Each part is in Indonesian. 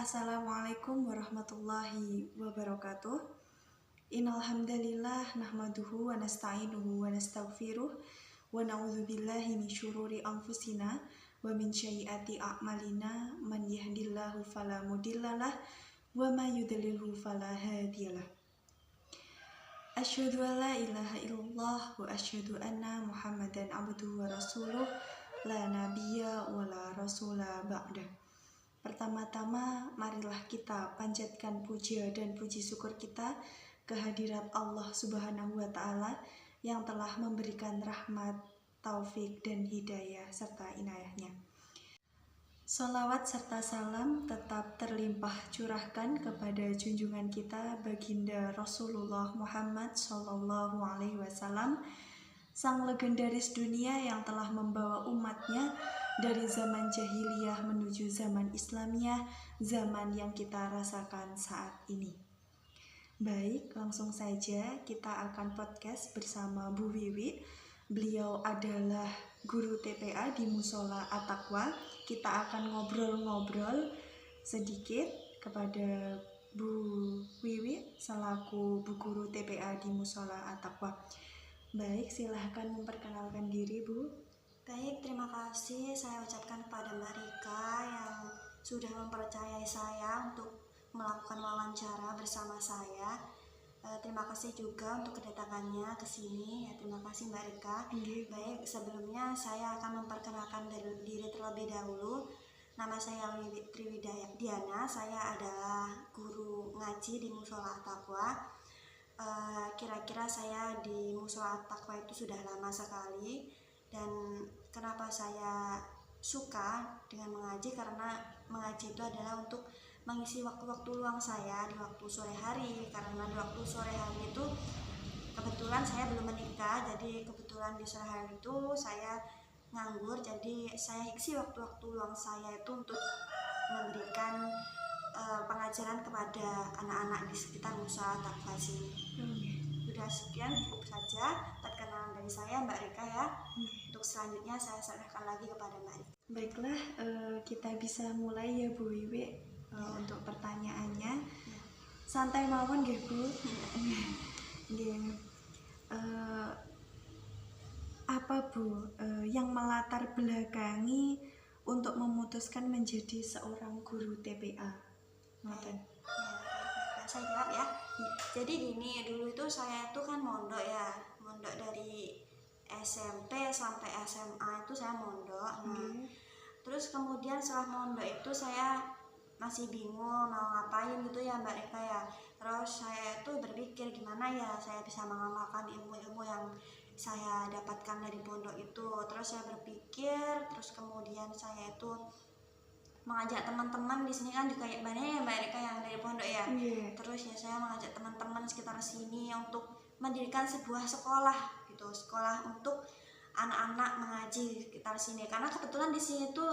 Assalamualaikum warahmatullahi wabarakatuh. Innal hamdalillah nahmaduhu wa nasta'inuhu wa nastaghfiruh wa na'udzubillahi min syururi anfusina wa min sayyiati a'malina man yahdihillahu fala mudhillalah wa may yudlilhu fala hadiyalah. Asyhadu an la ilaha illallah wa asyhadu anna Muhammadan abduhu wa rasuluh la nabiyya wa la rasula ba'da. Pertama-tama marilah kita panjatkan puja dan puji syukur kita kehadirat Allah Subhanahu wa Ta'ala yang telah memberikan rahmat, taufik dan hidayah serta inayahnya. Sholawat serta salam tetap terlimpah curahkan kepada junjungan kita baginda Rasulullah Muhammad Sallallahu Alaihi Wasallam, sang legendaris dunia yang telah membawa umatnya dari zaman jahiliyah menuju zaman Islamiyah, zaman yang kita rasakan saat ini. Baik, langsung saja kita akan podcast bersama Bu Wiwi. Beliau adalah guru TPA di Mushola At-Taqwa. Kita akan ngobrol-ngobrol sedikit kepada Bu Wiwi selaku Bu Guru TPA di Mushola At-Taqwa. Baik, silahkan memperkenalkan diri, Bu. Baik, terima kasih saya ucapkan kepada Mbak Rika yang sudah mempercayai saya untuk melakukan wawancara bersama saya. Terima kasih juga untuk kedatangannya ke sini. Terima kasih Mbak Rika. Baik, sebelumnya saya akan memperkenalkan diri terlebih dahulu. Nama saya Triwidiana. Saya adalah guru ngaji di Mushola At-Taqwa. Kira-kira saya di Mushola At-Taqwa itu sudah lama sekali. Dan kenapa saya suka dengan mengaji, karena mengaji itu adalah untuk mengisi waktu-waktu luang saya di waktu sore hari. Karena di waktu sore hari itu kebetulan saya belum menikah, jadi kebetulan di sore hari itu saya nganggur, jadi saya isi waktu-waktu luang saya itu untuk memberikan pengajaran kepada anak-anak di sekitar Mushola At-Taqwa sini. Sudah sekian, cukup saja perkenalan dari saya Mbak Rika ya. Untuk selanjutnya saya serahkan lagi kepada Mbak Rika. Baiklah, kita bisa mulai ya Bu Wiwi untuk pertanyaannya. Santai mawon nggih Bu. Nggih. Apa Bu yang melatar belakangi untuk memutuskan menjadi seorang guru TPA? Ngoten. Saya jawab ya. Jadi gini, dulu itu saya itu kan mondok ya, mondok dari SMP sampai SMA itu saya mondok. Terus kemudian setelah mondok itu saya masih bingung mau ngapain gitu ya Mbak Rika ya. Terus saya itu berpikir gimana ya saya bisa mengamalkan ilmu-ilmu yang saya dapatkan dari pondok itu. Terus saya berpikir, terus kemudian saya itu mengajak teman-teman di sini kan juga banyak ya Mbak Rika yang dari pondok ya. Terus ya saya mengajak teman-teman sekitar sini untuk mendirikan sebuah sekolah gitu, sekolah untuk anak-anak mengaji sekitar sini. Karena kebetulan di sini tuh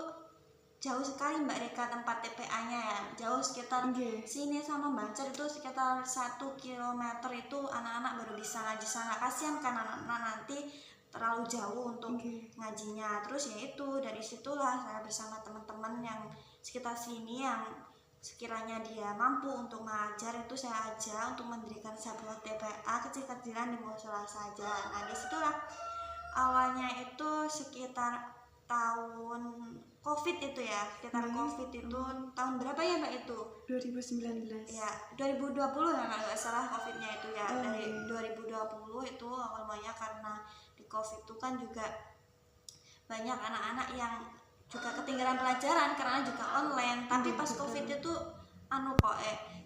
jauh sekali Mbak Rika tempat TPA-nya ya, jauh sekitar sini sama Banjar itu sekitar 1 kilometer itu anak-anak baru bisa ngaji sana. Kasihan kan anak-anak nanti terlalu jauh untuk ngajinya. Terus ya itu dari situlah saya bersama teman-teman yang sekitar sini yang sekiranya dia mampu untuk mengajar itu saya ajak untuk mendirikan sebuah TPA kecil-kecilan di Mushola saja. Nah disitulah awalnya itu sekitar tahun COVID itu ya, sekitar COVID itu tahun berapa ya Mbak itu? 2019. Ya, 2020 ya kalau nggak salah COVID-nya itu ya. Dari 2020 itu awalnya karena di COVID itu kan juga banyak anak-anak yang juga ketinggalan pelajaran karena juga online. Tapi pas COVID itu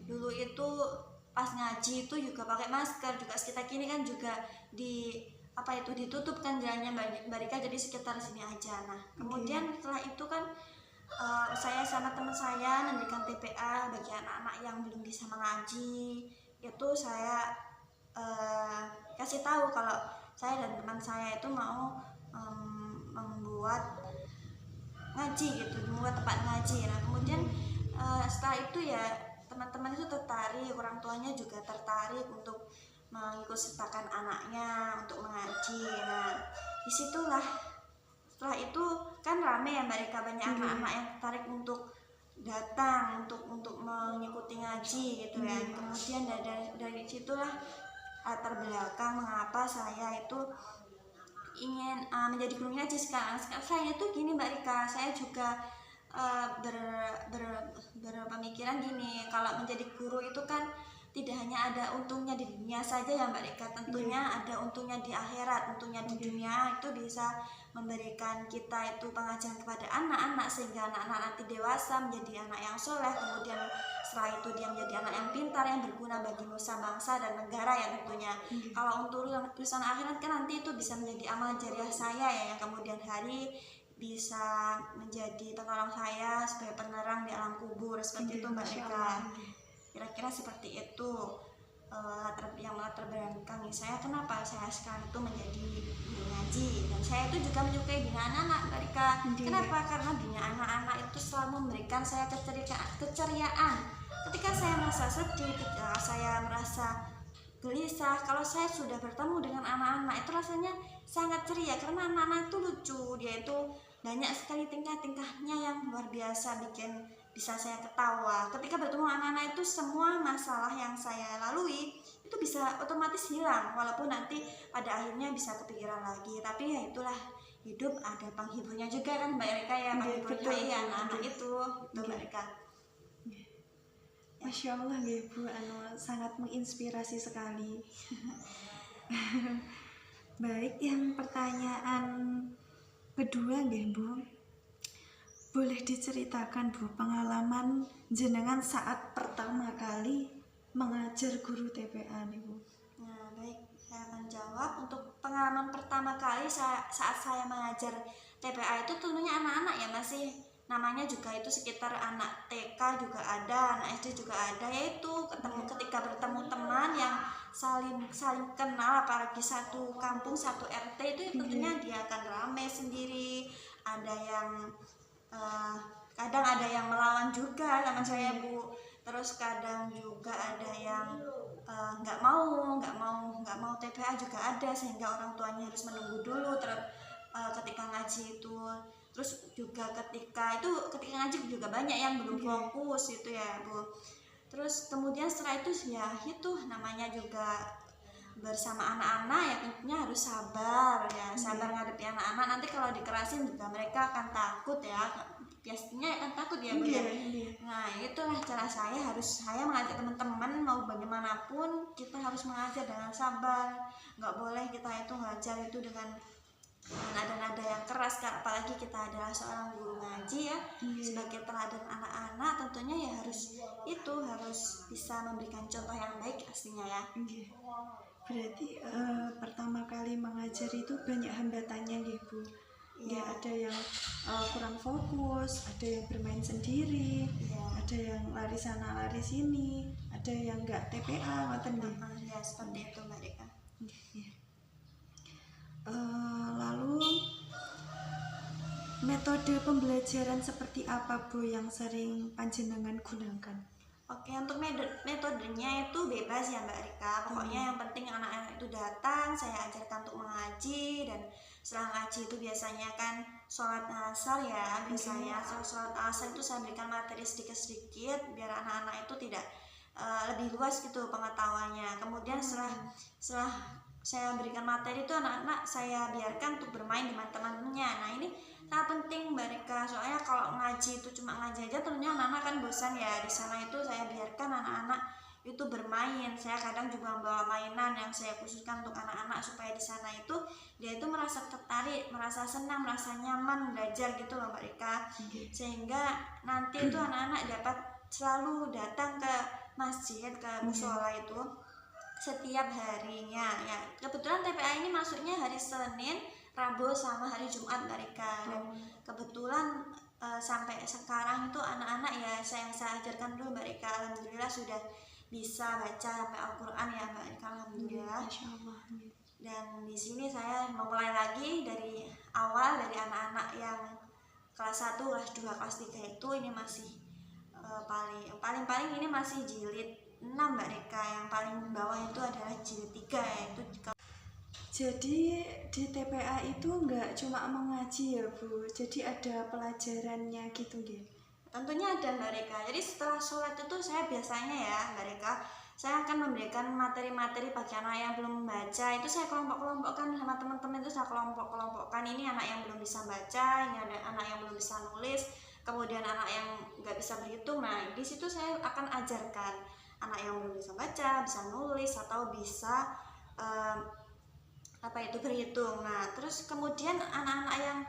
dulu itu pas ngaji itu juga pakai masker, juga sekitar kini kan juga ditutup kan jalannya Mbak Rika, jadi sekitar sini aja. Nah kemudian setelah itu kan saya sama teman saya mendirikan TPA bagi anak-anak yang belum bisa mengaji. Itu saya kasih tahu kalau saya dan teman saya itu mau membuat ngaji gitu, membuat tempat ngaji. Nah kemudian setelah itu ya teman-teman itu tertarik, orang tuanya juga tertarik untuk mengikut sertakan anaknya untuk mengaji. Nah disitulah setelah itu kan rame ya Mbak Rika, banyak anak-anak yang tertarik untuk datang untuk mengikuti ngaji gitu ya. Kemudian dari situlah latar belakang mengapa saya itu ingin menjadi guru ngaji sekarang. Saya itu gini Mbak Rika, saya juga berpemikiran gini, kalau menjadi guru itu kan tidak hanya ada untungnya di dunia saja ya Mbak Rika, tentunya ada untungnya di akhirat. Untungnya di dunia itu bisa memberikan kita itu pengajaran kepada anak-anak sehingga anak-anak nanti dewasa menjadi anak yang soleh, kemudian setelah itu dia menjadi anak yang pintar yang berguna bagi nusa bangsa dan negara ya tentunya. Kalau untuk urusan akhirat kan nanti itu bisa menjadi amal jariah saya ya, yang kemudian hari bisa menjadi penolong saya sebagai penerang di alam kubur seperti itu Mbak Rika. Kira-kira seperti itu yang latar belakang saya kenapa saya sekarang itu menjadi guru ngaji, dan saya itu juga menyukai dunia anak-anak Mbak Rika. Kenapa? Karena dunia anak-anak itu selalu memberikan saya keceriaan. Ketika saya merasa sedih, ketika saya merasa gelisah, kalau saya sudah bertemu dengan anak-anak itu rasanya sangat ceria, karena anak-anak itu lucu, dia itu banyak sekali tingkah-tingkahnya yang luar biasa, bikin bisa saya ketawa. Ketika bertemu anak-anak itu semua masalah yang saya lalui itu bisa otomatis hilang, walaupun nanti pada akhirnya bisa kepikiran lagi. Tapi ya itulah hidup, ada penghiburnya juga kan Mbak Rika ya, penghiburnya ya anak-anak itu Mbak Rika. Masya Allah ya Bu, sangat menginspirasi sekali. Baik, yang pertanyaan kedua nggih Bu, boleh diceritakan Bu pengalaman jenengan saat pertama kali mengajar guru TPA nih Bu? Nah baik, saya akan jawab. Untuk pengalaman pertama kali saat saya mengajar TPA itu tentunya anak-anak ya, masih namanya juga itu sekitar anak TK juga ada, anak SD juga ada, yaitu ketika bertemu teman yang saling kenal, apalagi satu kampung satu RT itu tentunya dia akan ramai sendiri, ada yang kadang ada yang melawan juga sama saya Bu, terus kadang juga ada yang nggak mau TPA juga ada, sehingga orang tuanya harus menunggu dulu ketika ngaji itu. Terus juga ketika ngaji juga banyak yang belum fokus itu ya Bu. Terus kemudian setelah itu ya itu namanya juga bersama anak-anak ya, tentunya harus sabar ya, sabar ngadepi anak-anak. Nanti kalau dikerasin juga mereka akan takut ya, biasanya akan takut ya Bu ya. Nah itulah cara saya mengajak teman-teman, mau bagaimanapun kita harus mengajar dengan sabar, nggak boleh kita itu ngajar itu dengan nada-nada yang keras kan, apalagi kita adalah seorang guru ngaji ya, sebagai teladan anak-anak tentunya ya harus bisa memberikan contoh yang baik aslinya ya. Berarti pertama kali mengajar itu banyak hambatannya nggih Bu? Ya, ada yang kurang fokus, ada yang bermain sendiri, ada yang lari sana lari sini, ada yang nggak TPA, ngoten nggih. Ya seperti itu Mbak Rika. Lalu metode pembelajaran seperti apa Bu yang sering panjenengan gunakan? Oke, untuk metodenya itu bebas ya Mbak Rika. Pokoknya yang penting anak-anak itu datang, saya ajarkan untuk mengaji, dan setelah ngaji itu biasanya kan sholat asar ya, biasanya sholat asar itu saya berikan materi sedikit-sedikit biar anak-anak itu tidak lebih luas gitu pengetahuannya. Kemudian setelah saya berikan materi itu anak-anak saya biarkan untuk bermain dengan teman-temannya. Nah ini sangat penting Mbak Rika, soalnya kalau ngaji itu cuma ngaji aja tentunya anak-anak kan bosan ya. Di sana itu saya biarkan anak-anak itu bermain. Saya kadang juga membawa mainan yang saya khususkan untuk anak-anak supaya di sana itu dia itu merasa tertarik, merasa senang, merasa nyaman belajar gitu loh Mbak Rika. Sehingga nanti itu anak-anak dapat selalu datang ke masjid, ke musola itu setiap harinya ya. Kebetulan TPA ini masuknya hari Senin, Rabu sama hari Jumat Mbak Rika. Dan kebetulan sampai sekarang itu anak-anak ya saya ajarkan dulu Mbak Rika, alhamdulillah sudah bisa baca sampai Al-Quran ya Mbak Rika, alhamdulillah. Dan di sini saya memulai lagi dari awal, dari anak-anak yang kelas 1, kelas 2, kelas 3 itu ini masih paling ini masih jilid 6 Mbak Rika, yang paling bawah itu adalah jilid 3 yaitu. Jadi di TPA itu nggak cuma mengaji ya Bu, jadi ada pelajarannya gitu nggih? Tentunya ada Mbak Rika. Jadi setelah sholat itu saya biasanya ya Mbak Rika, saya akan memberikan materi-materi bagi anak yang belum membaca. Itu saya kelompok-kelompokkan sama teman-teman, itu saya kelompok-kelompokkan. Ini anak yang belum bisa baca, ini ada anak yang belum bisa nulis, kemudian anak yang nggak bisa berhitung. Nah di situ saya akan ajarkan anak yang belum bisa baca, bisa nulis atau bisa berhitung. Nah terus kemudian anak-anak yang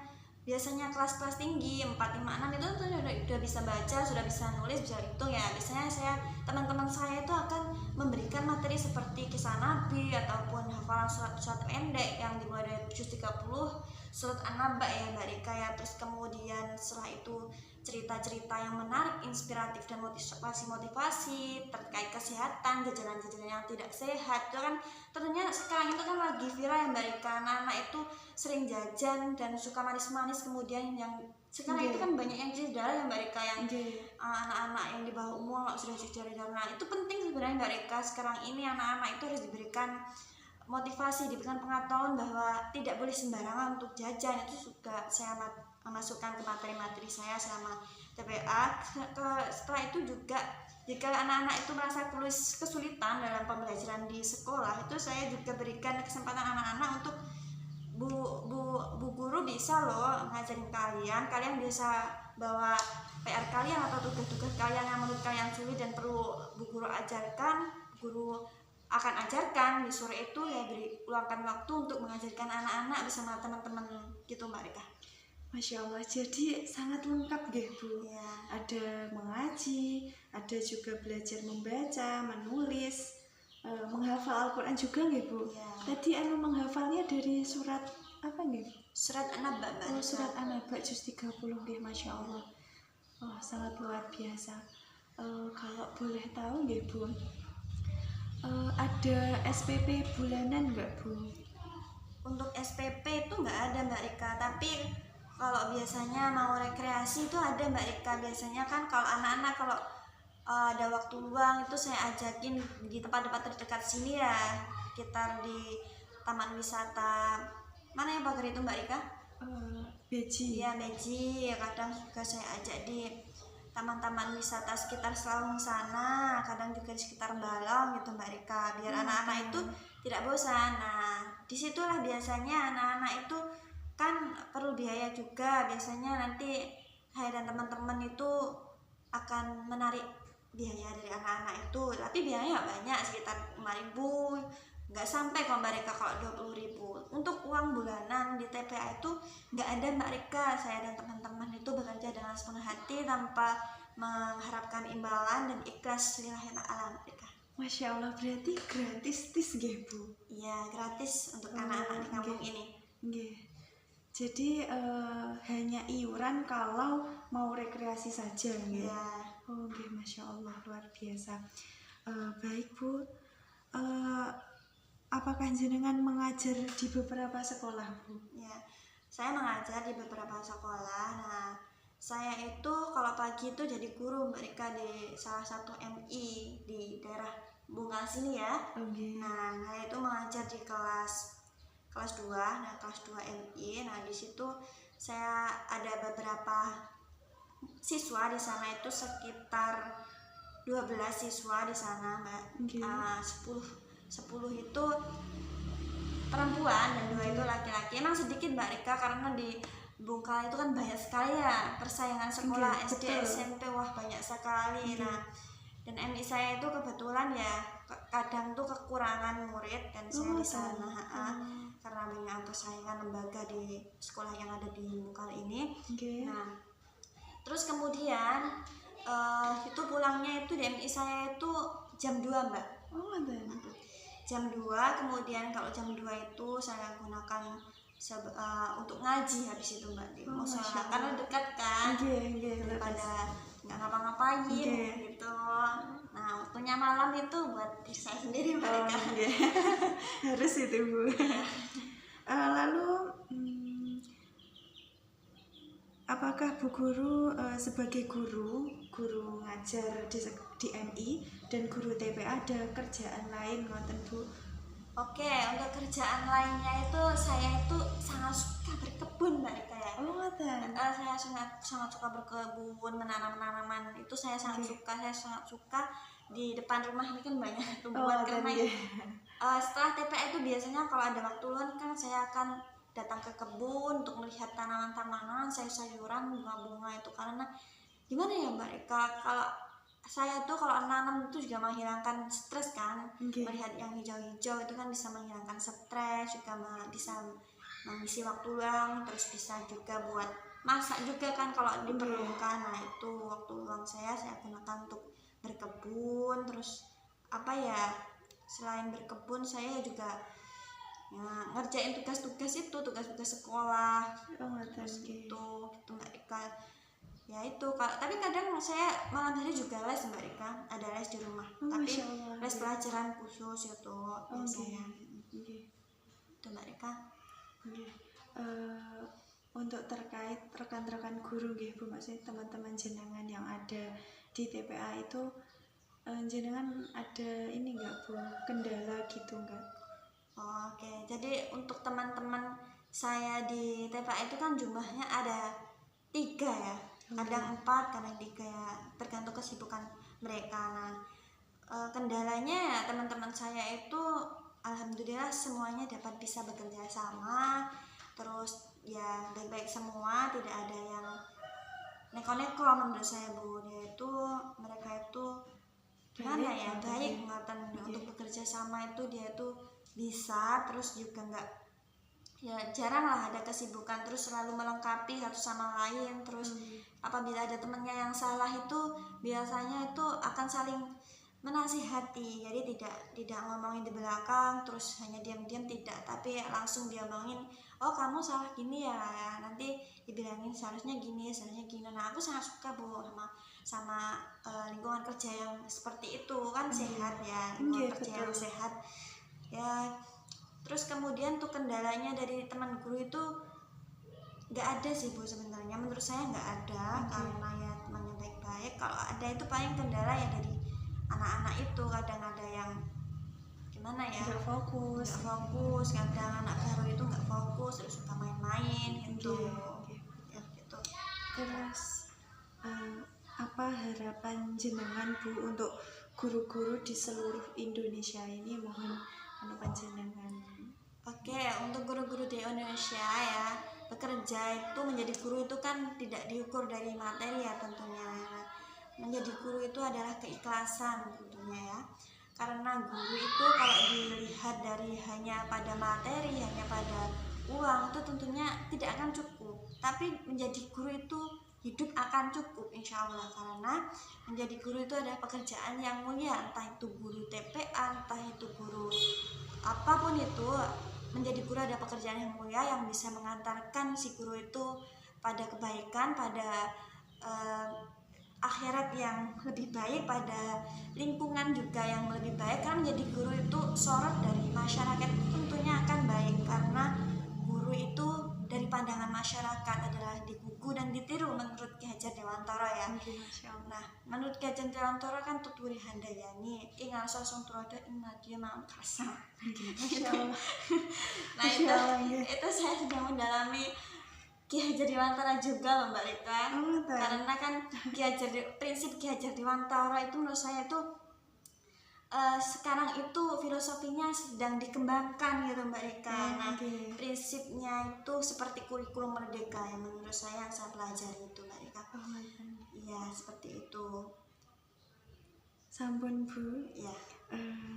biasanya kelas-kelas tinggi 4, 5, 6 itu sudah bisa baca, sudah bisa nulis, bisa hitung ya. Biasanya teman-teman saya itu akan memberikan materi seperti kisah Nabi ataupun hafalan surat pendek yang dimulai dari juz 30 surat An-Naba ya Mbak Rika ya. Terus kemudian setelah itu cerita-cerita yang menarik, inspiratif dan motivasi terkait kesehatan, jajanan-jajanan yang tidak sehat. Itu kan tentunya sekarang itu kan lagi viral ya Mbak Rika, anak-anak itu sering jajan dan suka manis-manis, kemudian yang sekarang itu kan banyak yang cedera ya Mbak Rika, yang anak-anak yang di bawah umur sudah cedera. Nah itu penting sebenarnya Mbak Rika, sekarang ini anak-anak itu harus diberikan motivasi, diberikan pengetahuan bahwa tidak boleh sembarangan untuk jajan. Itu juga saya masukkan ke materi-materi saya selama TPA. Setelah itu juga jika anak-anak itu merasa kesulitan dalam pembelajaran di sekolah, itu saya juga berikan kesempatan anak-anak untuk bu guru bisa loh ngajarin kalian bisa bawa PR kalian atau tugas-tugas kalian yang menurut kalian sulit dan perlu bu guru ajarkan, guru akan ajarkan di sore itu ya, luangkan waktu untuk mengajarkan anak-anak bersama teman-teman gitu Mbak Rika. Masya Allah, jadi sangat lengkap gitu Bu ya. Ada mengaji, ada juga belajar membaca, menulis, menghafal Al-Quran juga nggih Bu ya. Tadi menghafalnya dari surat apa nggih? Surat An-Naba. Surat An-Naba juz 30 nggih, Masya Allah. Sangat luar biasa. Kalau boleh tahu nggih Bu, ada SPP bulanan nggak Bu? Untuk SPP itu nggak ada Mbak Rika, tapi kalau biasanya mau rekreasi itu ada Mbak Rika. Biasanya kan kalau anak-anak kalau ada waktu luang itu saya ajakin di tempat-tempat terdekat sini ya, sekitar di taman wisata mana yang pagar itu Mbak Rika? Beji. Iya Beji. Kadang juga saya ajak di taman-taman wisata sekitar Selawung sana, kadang juga di sekitar Balong gitu Mbak Rika, biar anak-anak itu tidak bosan. Nah disitulah biasanya anak-anak itu kan perlu biaya juga, biasanya nanti saya dan teman-teman itu akan menarik biaya dari anak-anak itu, tapi biayanya banyak, sekitar 5.000, nggak sampai kalau Mbak Rika kalau 20.000. Untuk uang bulanan di TPA itu nggak ada Mbak Rika. Saya dan teman-teman itu bekerja dengan sepenuh hati tanpa mengharapkan imbalan dan ikhlas lillahi ta'ala Mbak Rika. Masya Allah, berarti gratis nggih Bu? Iya gratis untuk anak-anak di kampung ini. Nggih. Jadi hanya iuran kalau mau rekreasi saja nggih. Ya. Nggih, Masya Allah, luar biasa. Baik Bu, apakah jenengan mengajar di beberapa sekolah Bu? Ya, saya mengajar di beberapa sekolah. Nah, saya itu kalau pagi itu jadi guru mereka di salah satu MI di daerah Bungkal sini ya. Nah, saya itu mengajar di kelas 2, nah kelas 2 MI. Nah di situ saya ada beberapa siswa di sana, itu sekitar 12 siswa di sana Mbak. 10 itu perempuan dan 2 itu laki-laki. Emang sedikit Mbak Rika karena di Bungkal itu kan banyak sekali ya persaingan sekolah SD, SMP, wah banyak sekali. Nah dan MI saya itu kebetulan ya kadang tuh kekurangan murid dan saya di sana karena banyak persaingan lembaga di sekolah yang ada di Bungkal ini. Nah terus kemudian itu pulangnya itu di MI saya itu jam 2 Mbak. Jam 2, kemudian kalau jam 2 itu saya gunakan untuk ngaji habis itu Mbak di musola, karena dekat kan daripada nggak ngapa-ngapain gitu. Nah waktunya malam itu buat diri saya sendiri mereka. Harus itu Bu. Lalu apakah Bu Guru sebagai guru ngajar di MI dan guru TPA ada kerjaan lain ngoten Bu? Oke, untuk kerjaan lainnya itu saya itu sangat suka berkebun Mbak Rika ya. Oh, ngoten. Saya sangat sangat suka berkebun, menanam tanaman itu saya sangat suka. Saya sangat suka di depan rumah ini kan banyak tumbuhan karena setelah TPA itu biasanya kalau ada waktu luang kan saya akan datang ke kebun untuk melihat tanaman-tanaman, sayur-sayuran, bunga-bunga itu karena gimana ya Mbak Rika, kalau saya tuh kalau nanam itu juga menghilangkan stres kan. Melihat yang hijau-hijau itu kan bisa menghilangkan stres, juga bisa mengisi waktu luang, terus bisa juga buat masak juga kan kalau diperlukan. Nah itu waktu luang saya gunakan untuk berkebun. Terus apa ya, selain berkebun saya juga ya, ngerjain tugas-tugas itu, tugas-tugas sekolah. Terus gitu Mbak Rika. Ya itu tapi kadang saya malam hari juga les Mbak Rika, ada les di rumah. Tapi les pelajaran khusus itu biasanya. Itu Mbak Rika. Untuk terkait rekan-rekan guru nggih Bu, maksudnya teman-teman jenengan yang ada di TPA itu jenengan ada ini enggak Bu, kendala gitu enggak? Oke, jadi untuk teman-teman saya di TPA itu kan jumlahnya ada 3 ya, kadang 4, kadang 3 ya, tergantung kesibukan mereka. Nah kendalanya ya teman-teman saya itu alhamdulillah semuanya dapat bisa bekerja sama, terus ya baik-baik semua, tidak ada yang neko-neko menurut saya Bu. Mereka itu gimana ya, baik untuk bekerja sama itu dia tuh bisa, terus juga enggak ya jarang lah ada kesibukan, terus selalu melengkapi satu sama lain. Terus apabila ada temannya yang salah itu biasanya itu akan saling menasihati, jadi tidak ngomongin di belakang terus hanya diam-diam, tidak, tapi langsung dia ngomongin, oh kamu salah gini ya, nanti dibilangin seharusnya gini. Nah aku sangat suka Bu sama lingkungan kerja yang seperti itu kan, sehat ya, lingkungan kerja yang sehat ya. Terus kemudian tuh kendalanya dari teman guru itu nggak ada sih Bu, sebenarnya menurut saya nggak ada, karena ya temannya baik-baik. Kalau ada itu paling kendala ya dari anak-anak itu, kadang ada yang gimana ya, nggak fokus, kadang anak baru itu nggak fokus, terus suka main-main gitu. Ya, gitu. Terus apa harapan jenengan Bu untuk guru-guru di seluruh Indonesia ini, mohon panjenengan. Oke, untuk guru-guru di Indonesia ya, bekerja itu menjadi guru itu kan tidak diukur dari materi ya tentunya. Menjadi guru itu adalah keikhlasan tentunya ya. Karena guru itu kalau dilihat dari hanya pada materi, hanya pada uang, itu tentunya tidak akan cukup. Tapi menjadi guru itu hidup akan cukup insya Allah, karena menjadi guru itu adalah pekerjaan yang mulia, entah itu guru TPA, entah itu guru apapun itu. Menjadi guru adalah pekerjaan yang mulia yang bisa mengantarkan si guru itu pada kebaikan, pada akhirat yang lebih baik, pada lingkungan juga yang lebih baik. Karena menjadi guru itu sorot dari masyarakat tentunya akan baik, karena guru itu dari pandangan masyarakat adalah digugu dan ditiru menurut Ki Hajar Dewantara ya. Nah menurut Ki Hajar Dewantara kan tuturi handayani ingal sosong turodo ingal dia mau kasar. Nah itu saya sudah mendalami Ki Hajar Dewantara juga loh Mbak Rika. Karena kan prinsip Ki Hajar Dewantara itu menurut saya itu sekarang itu filosofinya sedang dikembangkan gitu Mbak Rika. Nah prinsipnya itu seperti kurikulum merdeka yang menurut saya pelajari itu Mbak Rika. Iya seperti itu. Sampun Bu ya.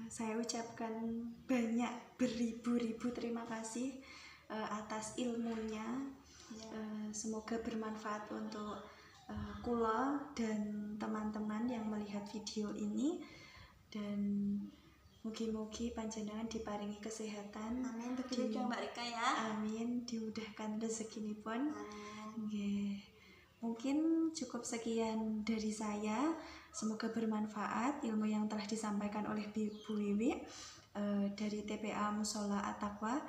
Saya ucapkan banyak beribu-ribu terima kasih atas ilmunya ya. Semoga bermanfaat untuk kula dan teman-teman yang melihat video ini, dan mugi-mugi panjenengan diparingi kesehatan. Amin. Begitu Mbak Rika ya. Amin. Dimudahkan rezekinipun. Nggih. Mungkin cukup sekian dari saya. Semoga bermanfaat ilmu yang telah disampaikan oleh Bu Wiwi dari TPA Mushola At-Taqwa.